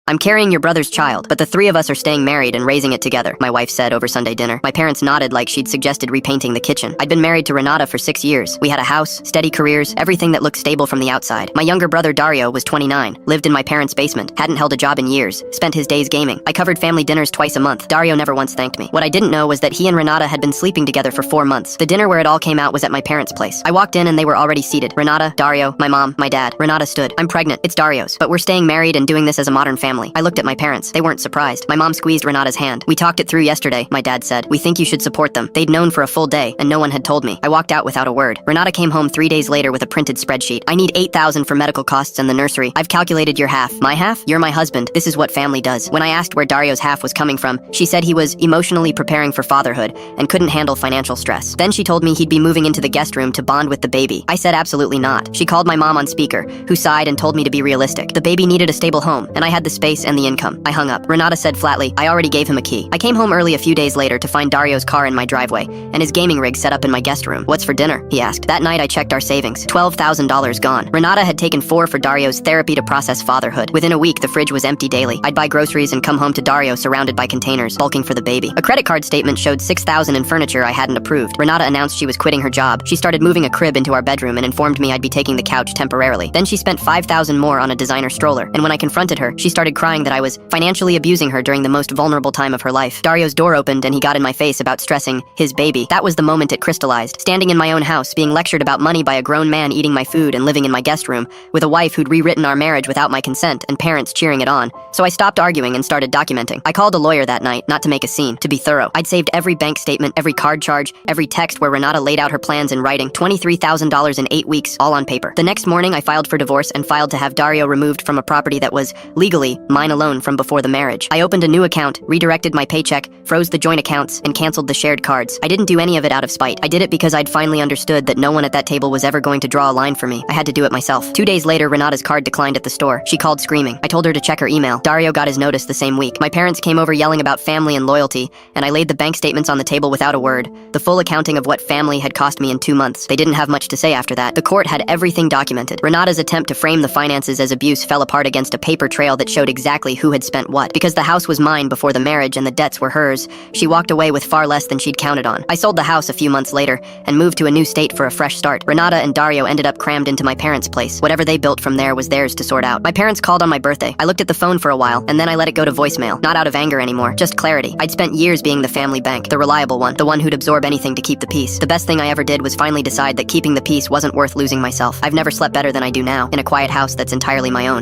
I'm carrying your brother's child, but the three of us are staying married and raising it together, my wife said over Sunday dinner. My parents nodded like she'd suggested repainting the kitchen. I'd been married to Renata for 6 years. We had a house, steady careers, everything that looked stable from the outside. My younger brother Dario was 29, lived in my parents' basement, hadn't held a job in years, spent his days gaming. I covered family dinners twice a month. Dario never once thanked me. What I didn't know was that he and Renata had been sleeping together for 4 months. The dinner where it all came out was at my parents' place. I walked in and they were already seated. Renata, Dario, my mom, my dad. Renata stood. I'm pregnant. It's Dario's. But we're staying married and doing this as a modern family. I looked at my parents. They weren't surprised. My mom squeezed Renata's hand. We talked it through yesterday, my dad said. We think you should support them. They'd known for a full day, and no one had told me. I walked out without a word. Renata came home 3 days later with a printed spreadsheet. I need $8,000 for medical costs and the nursery. I've calculated your half. My half? You're my husband. This is what family does. When I asked where Dario's half was coming from, she said he was emotionally preparing for fatherhood and couldn't handle financial stress. Then she told me he'd be moving into the guest room to bond with the baby. I said absolutely not. She called my mom on speaker, who sighed and told me to be realistic. The baby needed a stable home, and I had the space and the income. I hung up. Renata said flatly, I already gave him a key. I came home early a few days later to find Dario's car in my driveway, and his gaming rig set up in my guest room. What's for dinner? He asked. That night I checked our savings. $12,000 gone. Renata had taken 4 for Dario's therapy to process fatherhood. Within a week, the fridge was empty daily. I'd buy groceries and come home to Dario surrounded by containers, bulking for the baby. A credit card statement showed $6,000 in furniture I hadn't approved. Renata announced she was quitting her job. She started moving a crib into our bedroom and informed me I'd be taking the couch temporarily. Then she spent $5,000 more on a designer stroller, and when I confronted her, she started crying that I was financially abusing her during the most vulnerable time of her life. Dario's door opened and he got in my face about stressing his baby. That was the moment it crystallized. Standing in my own house, being lectured about money by a grown man eating my food and living in my guest room, with a wife who'd rewritten our marriage without my consent and parents cheering it on. So I stopped arguing and started documenting. I called a lawyer that night, not to make a scene, to be thorough. I'd saved every bank statement, every card charge, every text where Renata laid out her plans in writing, $23,000 in 8 weeks, all on paper. The next morning, I filed for divorce and filed to have Dario removed from a property that was, legally, mine alone from before the marriage. I opened a new account, redirected my paycheck, froze the joint accounts, and canceled the shared cards. I didn't do any of it out of spite. I did it because I'd finally understood that no one at that table was ever going to draw a line for me. I had to do it myself. 2 days later, Renata's card declined at the store. She called screaming. I told her to check her email. Dario got his notice the same week. My parents came over yelling about family and loyalty, and I laid the bank statements on the table without a word. The full accounting of what family had cost me in 2 months. They didn't have much to say after that. The court had everything documented. Renata's attempt to frame the finances as abuse fell apart against a paper trail that showed exactly who had spent what. Because the house was mine before the marriage and the debts were hers, she walked away with far less than she'd counted on. I sold the house a few months later and moved to a new state for a fresh start. Renata and Dario ended up crammed into my parents' place. Whatever they built from there was theirs to sort out. My parents called on my birthday. I looked at the phone for a while, and then I let it go to voicemail. Not out of anger anymore, just clarity. I'd spent years being the family bank, the reliable one, the one who'd absorb anything to keep the peace. The best thing I ever did was finally decide that keeping the peace wasn't worth losing myself. I've never slept better than I do now, in a quiet house that's entirely my own.